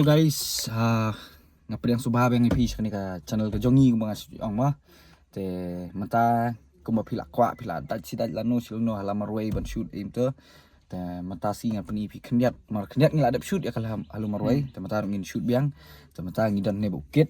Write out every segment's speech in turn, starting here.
Guys, ngapa yang subah yang IP kan ka channel ke jongi mga ang ma te mata kuma pila kwa pila dat si dat lano silno halamar way ban shoot im te mata si ngapa ni pi kniat mar kniat ngila adap shoot ya kala halumar way te mata ngin shoot biang te mata ngidan ne bukit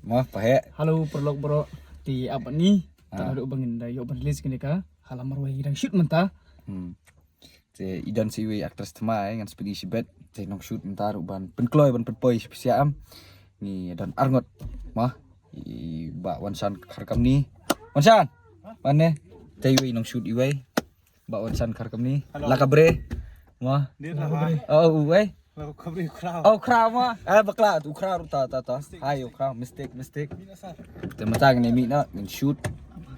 ma pahe halo perlok bro di apa nih tak ada bangin dah yuk berlis kini ka halamar way ngidang shoot menta te idan si way actress tmai ngan spedi si bet te nong shoot menta ban penkloy ban penpoi spesiam ni dan arngot mah i ba wansan karkam ni wansan mana tayui nong shoot iway ba wansan karkam ni lakabre mah oh we oh kra mah bakla tu kra ta ayo kra mistake te matang ni mi na ngin shoot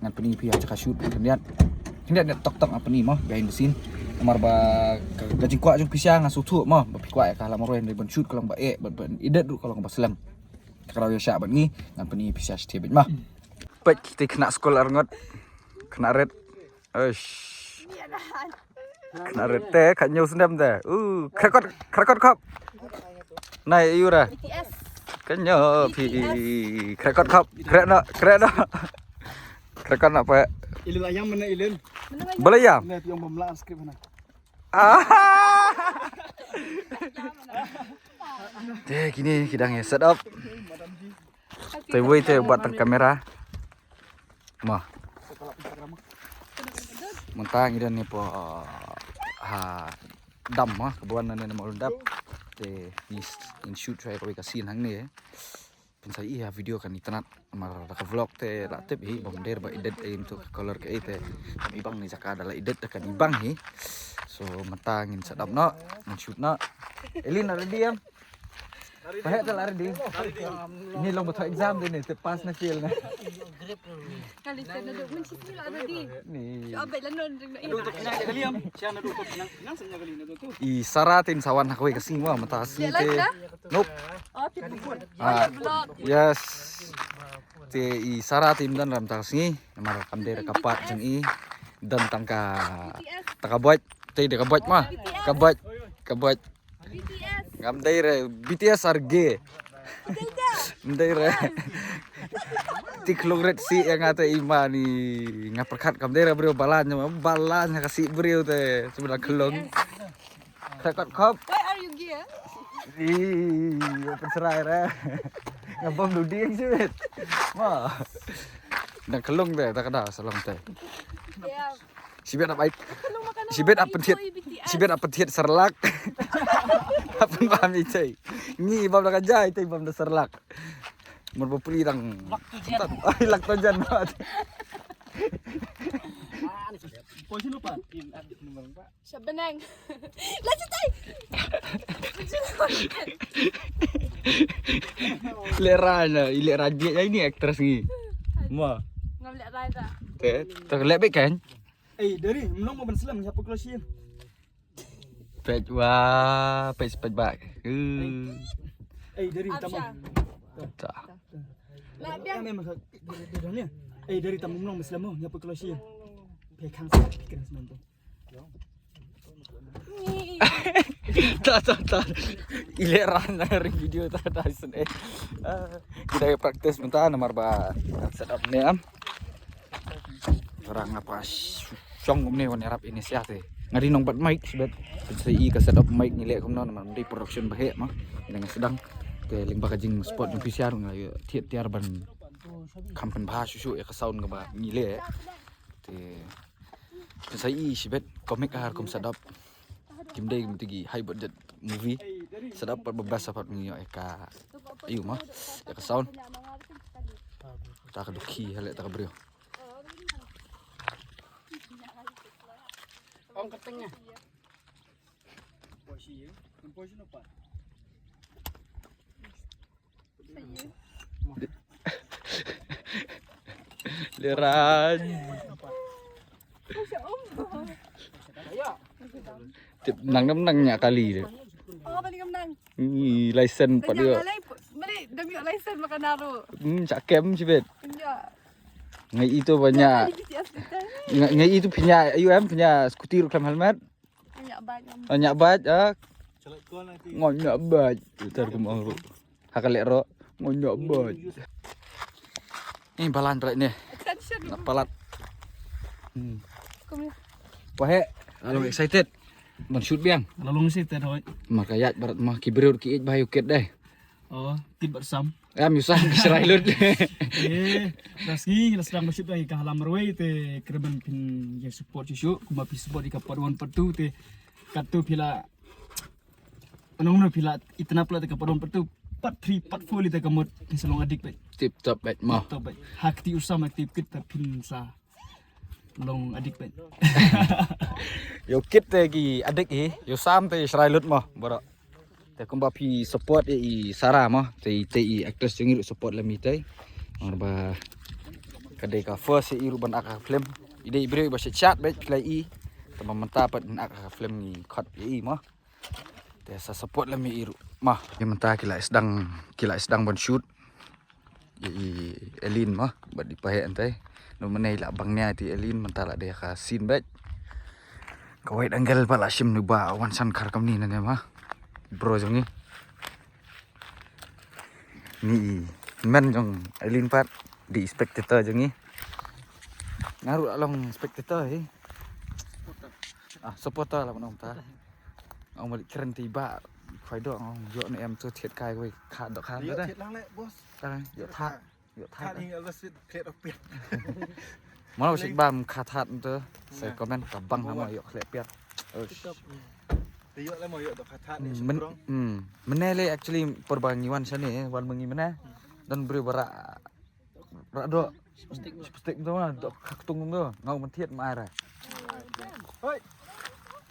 ngan peni pi aja shoot kemudian net tok apa ni mah behind the scene kamar ba gajing kwa jung pisang asu tu mah ba pikwa ka la maro ben shoot kalau ba ban idet du kalau ba selam kalau ya syak ni ngan peni pisah stebet mah pet kita kena sekolah arngot kena red eish kena red teh kat nyau sendam teh krekot kop nai yura BTS kenyo pi krekot kop krekot nak apa ilin ayam mana ilin belayam mana yang memelaan skrip mana teh gini hidangnya set up teh wait teh buat kamera mah mentang idan ni po dam mah kebuan nane mau lendap teh in shoot saya kau kasih hang ni pensai iya video kan itanat mar ka vlog teh la tip hi bom der ba edit untuk color ke teh ibang ni jaka adalah edit kan ibang hi so mentangin sedap no shoot no elin ada diam pahe tel ada di ini long betul exam ni pas na feel na kali saya duduk mencicil ada di ni abet lanon ring duduk nang kaliam siapa duduk nang senya kali na tu i saratin sawan aku kasih wah mata asli teh nope oh tipu pun blog yes te i saratin dan ram tasni mar kamder kapat jeng i dan tangka takabuat te de kabuat mah kabuat BTS ngamdai BTS arge ndai tiklogret si yang ate ima ni ngaperkat kamdera brio balannya kasih brio teh sebelah kelong rekod kop why are you gear pencerai re ngabom duding sih mah dan kelong teh tak ada salong teh yeah sibet apa sibet apa tiet serlak apa paham itu ni bab dah kerja itu bab dah serlak merbopri dang lak tojan banget posisi lupa Syabenang lanjut tay ilera dia ini aktris ni mah ngambil rada teh terlebih kan dari menang mau berselam siapa close pej wah pej bak dari tamu tak nak dia memang ni dari tamu menang berselam siapa close pekan senang tu tak ileran dari video tak sen kita praktis bentar nomor ba setup ni orang apa song ni warna rap inisiatif ngadi nong bat mic sebab pensai ka setup mic ngilek komno nama di production bahe mah dengan sedang ke ling bakajing spot ng PCR ngayo tiar ban kampen bah susu ya ka sound ka ba ngile te pensai sebab komik har kom setup kimdai mutigi high budget movie setup berbahasa pat ngiyo ka ayo mah ya ka sound tak duki halek tak brio Om ketengnya. Posisi apa? Leran. Tip nang kali dia. oh balik menang Ni license pat dia. balik demi license makan naru Cak kem sibet. ya Ngai itu banyak. BTS kita Ngai itu punya UM punya skuter klaim helmet. banyak banyak Banyak bat Ngonyak bat. Utar ke mau ru. Hakalek ro. Ngonyak bat. Ini balan berat ni. Nak palat. Kom hier. Wah, along excited. Man shoot biang. Lalong sih terhoi. Makayat berat mah kibrur ki bayu ket deh. Oh, tid bersam. Am yusah keserai lut. Raski sedang bersyuk lagi ke halam marwai te kerban pin yang support cucu, kuma pi support di kapaduan pertu te katu pila anong pila itna pula te kapaduan pertu 4 liter kamut di selong adik baik. Tip top bet mah. Top baik. Hakti usam aktif kita pin sa long adik baik. Yo kit te ki adik yo sam te serai lut mah borok. Te kumba pi support Sarah mah te actress jengir support lami te. Marba kadai ka first iru ban aka film. Ide ibre ba chat bet klai tamam menta pat aka film ni cut mah. Te sa support lami iru mah. Yang menta kila sedang ban shoot. Elin mah bat dipahe antai. No menai la bangnya ti Elin menta la dia ka scene bet. Kawai anggal pala sim nu ba wan san khar kam ni na mah. Bro jong ni men jong Elin pat di spectator jong ni ngaru along spectator supporter lah nong ta ông balik keren tiba phải độ ông dọn này em cho thiệt cài quay khát độ khát nữa đây thiệt lắm đấy boss đây dọn thắt thắt đi ở cái thiệt đặc biệt món nào xịn bàm khát thắt nữa sẽ comment cả băng lắm rồi dọn lẹ biệt thì dọn lại mọi dọn tập thắt này mình nè actually perbandingan sana wan mengi mana dan beri berak do stick tu lah do kaktung tu ngau man thiệt mai rồi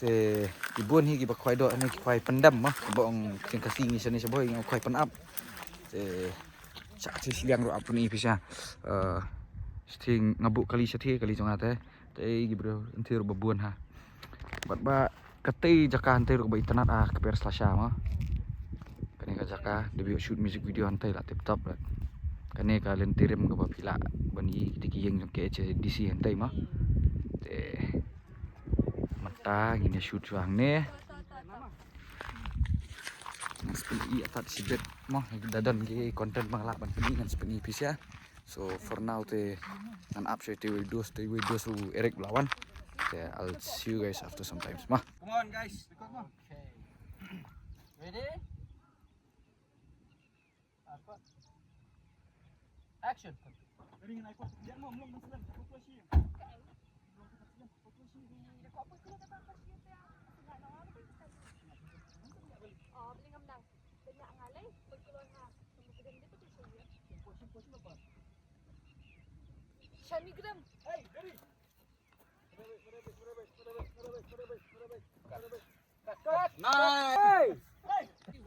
te ibuan hi ki ba khwai do ni khwai pandam mah bong king kasing ni sana saboy ngau khwai pan up te cha si siang ro up ni pisa sting ngabuk kali sathi kali jong ate te gi bro entir babuan ha bat ba kati jaka antir ba internet keper slasha mah kani ka jaka debut shoot music video antai la tip top la kani ka lentirim ka ba pila bani tikiyeng jong ke DC antai mah te mata gini shoot suang ne seperti atat sibet mah dadan ke konten manglak ban peni kan seperti pisia so for now te nan up straight we do su Eric lawan te I'll see you guys after some times mah come on guys Ready? Action. Shanigram.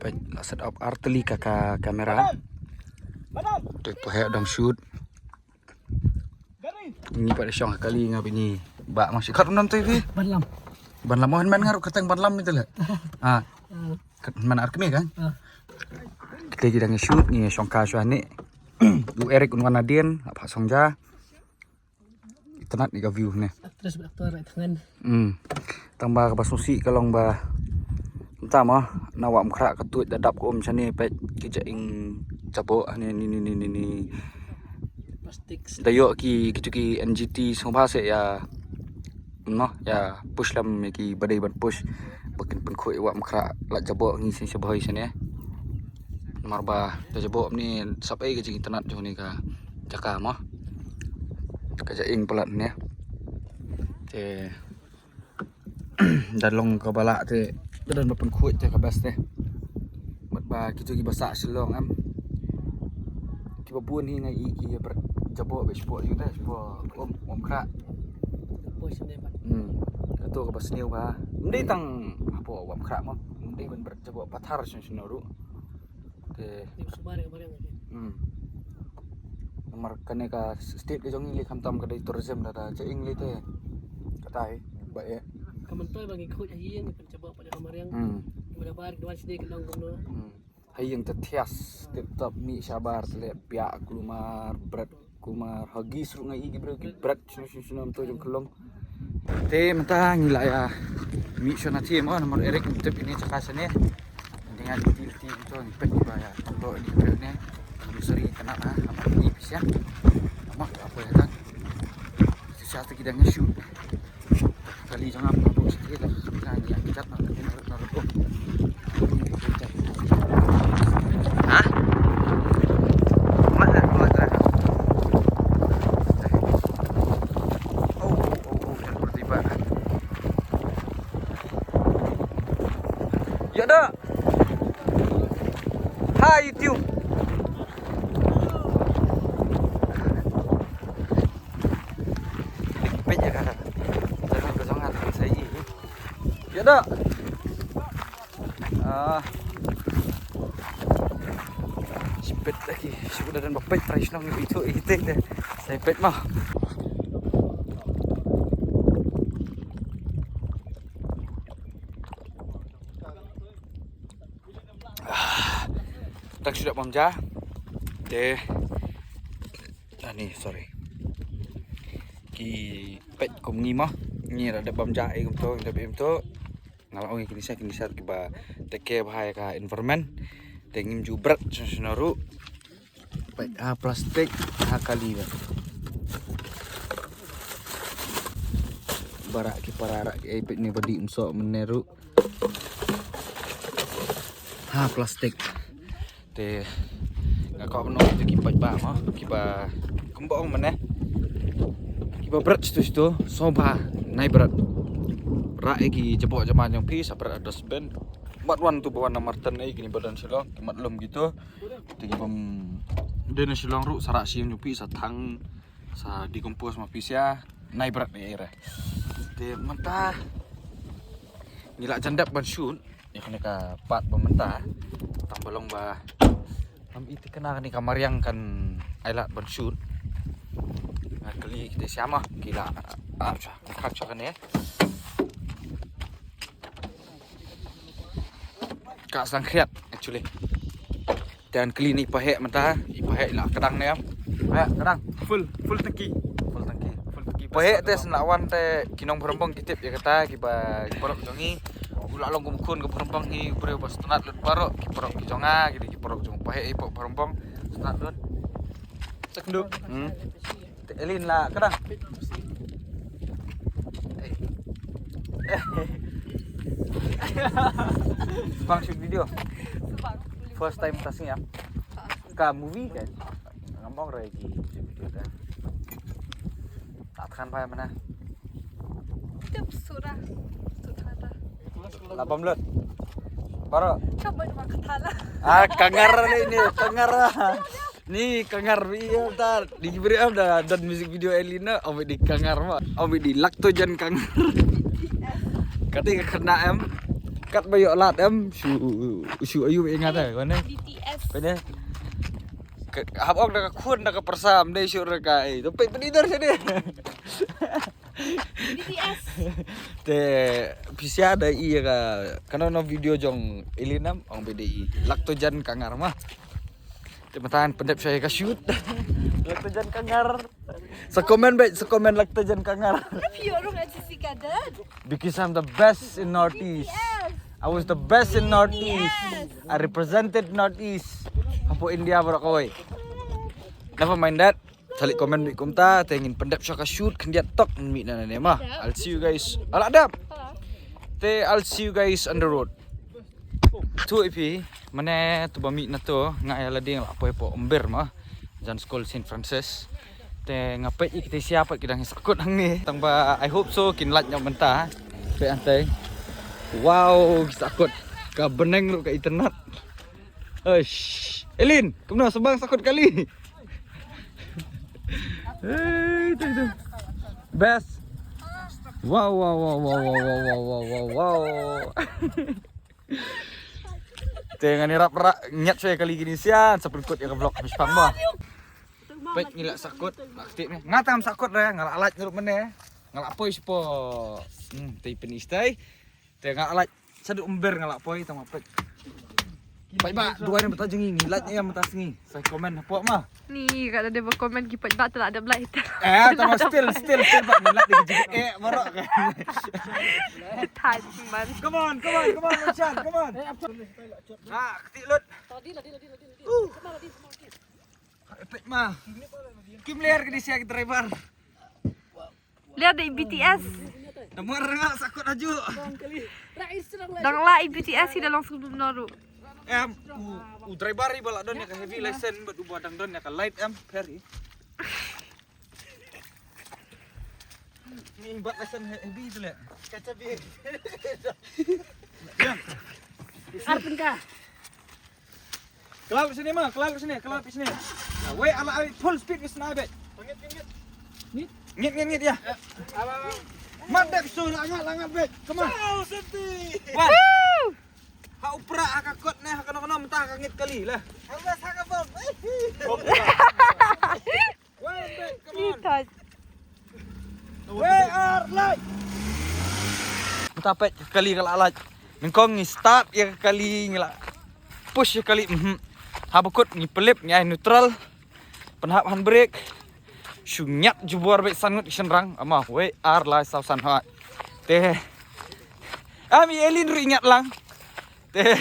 baik lah set up arteli kakak kamera tu pahak dang shoot ini pada syong kali ngapi ni bak masih kat nam TV ban lam mohon man ngaru katang ban lam itu lah kat man arkmi kan kita kita nge-shoot ni syong ka syane u Eric un Wanadien apa songja internet ni ka view ni Terus beraktor tangan. tambah ke basusi kalong ba entah mah nawak mukra ketut dadap ko sane pet kijaing capo ni Plastik. dayo ki kitu NGT somba se ya no ya push lam ki badai ban push bakin pen khoi wak mukra la jabo ngi sin seboi sane marba da jabo ni sapai ke internet jo ni ka jaka mah kajaing pelat ni te dalong ka bala te dan bapen khoi te ka bas te bat ba kitu ki basa silong am ki babun hi ngai ki ber jabo be sport yu ta sport om kra Bos ni pak. Itu ke bas niu ba ndai tang apa om kra mo ndai ban ber jabo pathar sun ru te Ni sebar yang barang ni. nomor kane ka state ke jong li kham tam ka dai tourism da chaing li te katai ba e Kamantoy bagi kau ahi yang pencoba pada kamar yang berapa dua sedih ke dong no. hay yang tetias tetap mi sabar tele pia kulumar berat kumar hagi seru ngai gi bro ki berat sunam to jong kelong te mata ngila ya mi sona tim nomor Eric tip ini cakasane Ingat ti itu ngipet ba ya. Tonggo di ni. Lusuri kena apa ni bisa. Mak apa ya kan? Siapa kita nge-shoot. Kali jangan apa sedikit lah. Kan ya kita naruh. Hah? Mana keluar? Oh, dan bertiba. Ya dah. Hai YouTube. Pejak kan. Jangan kosongan saya. Ya dah. Sipet lagi. Sudah dan bapet price nang itu deh. Saya pet mah. Tak sudah pamja. Deh. Ni sorry. Ki pet kum ni mah. Ni ada pamja ai kum to, tapi to ngalau kini saya kiba teke bahaya ka environment. Tengim jubrat senaru. Pet plastik kali ba. Barak ki pararak ki pet ni badi umso meneru. Plastik. Te kau menol itu kipas bah mah kipas kembang mana kipas berat situ soba naik berat rai ki cepok zaman yang pi sabar ada sben mat wan tu bawa nama Martin gini badan silong kimat lem gitu tinggi pem dena silong ru sarak siang nyupi satang sa dikompos ma pisya naik berat ni era te mentah ngilak jandap ban shoot ya kena ka pat pementah tambalong ba itu kena ni kamar yang kan ailat bersyut. Kali kita siapa gila. Kan ya. Kak sangkriat actually. Dan kali ni pahek mentah, pahek lah kadang ni am. Pahek kadang full tangki. Pahek tes lawan te kinong berembang kitip ya kata kiba porok jongi. Ulak long kumkun ke perempang hi beri pas tenat lut parok ki porok ki jonga gitu ki porok jong pahe ipok perempang tenat lut ceknduk elin lah kadang bang shoot video first time tasnya ka movie kan ngomong rai ki video dah tak kan pa mana Tip surah. 18 baru Coba cuma ketala. kangar ini kangar nih kangar iya ntar diberi dah dan musik video Elina ambil di kangar mah ambil di laktojan kangar ketika kena kat bayok lat su ayu ingat mana BTS. mana habok dah kun dah persam deh syur kai tapi penidar sini BTS. Te bisa ada iya ka kana no video jong ilinam ang BDI laktojan kangar mah. Te matahan pendep saya ka shoot. Laktojan kangar. Sekomen laktojan kangar. Tapi orang aja sih kadang. Because I'm the best in Northeast. I was the best in Northeast. I represented Northeast. Hampo India bro koy. Never mind that. Salik komen di komta, tengin pendap syaka shoot kendia tok mi na ne mah. I'll see you guys. Ala adap. I'll see you guys on the road. Tu ipi mana tu bami na to ngai ala ding la po umber mah. Jan School St. Francis. Te ngapet kita siapa kita sakut hang ni. Tang ba I hope so kinlat nya mentah. Pe antai. Wow, sakut. Ka beneng ru ka internet. Eish. Elin, kemana sebang sakut kali. Hey, itu. Best. Wow. Tengah ni rap nyat saya kali gini sian seperti ya ke vlog habis pang bah. Baik ngilak sakut, aktif ni. Ngatam sakut dah, ngalak alat nyurup mana. Ngalak poi sipo. Tei penistai. Tengah alat sadu umber ngalak poi tama pek. Baik ba, dua yang betul jengi, like yang betul sengi. Saya komen apa mah? Ni kalau dia berkomen kipat bak tak ada blight. Tama still ba like dia juga marok kan. Tan man. Come on, Chan, come on. Ketik lut. Epek mah. Kim liar ke dia kita driver. Lihat di BTS. Nomor ngak sakut aju. Dang lah BTS sih dalam sebelum naru. Driver ni balak don ya ke heavy license buat ubah dang don ya ke light ferry. Ni buat license heavy tu le. Kaca bi. Ya. Arpin ka. Kelap sini mah, kelap sini. Nah, wait ala full speed ke sana bet. Ngit ya. Mandek so langat bet. Come on. Wah. Ha upra akakot na kono mentah kangit kali lah. Alwas haka bom. Wait bet, come on. Kita. Where are light? Mentapet kali kalalaj. Nengkong ni start ya kali ngila. Push ya kali. Habukut ni pelip ni neutral. Penhap handbrake. Syunyak jubuar bet sangut senrang. Ama we are light sausan hat. Teh. Ami elin ru ingat lang. Teh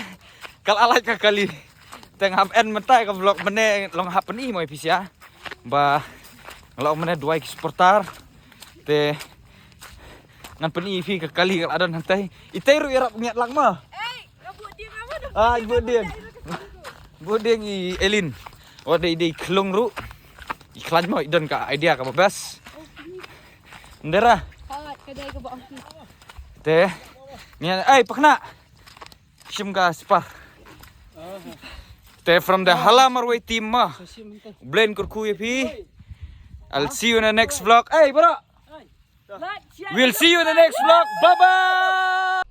kalalaj ka kali. Tengah en mentai ka vlog mene long hap ni mo episia. Ba kalau mene dua eksportar. Teh ngan peni fi ke kali kal adon hantai itay ru irap ngiat lang mah Rabut dia kamu ibu dia i elin wade ide klong ru iklan mo idon ka idea ka babas ndera Hat kedai ke bawah. teh ni pakna sim ka spar teh from the Halamarway team mah blend kurku fi I'll see you in the next vlog bro. We'll see you in the next vlog. Bye bye.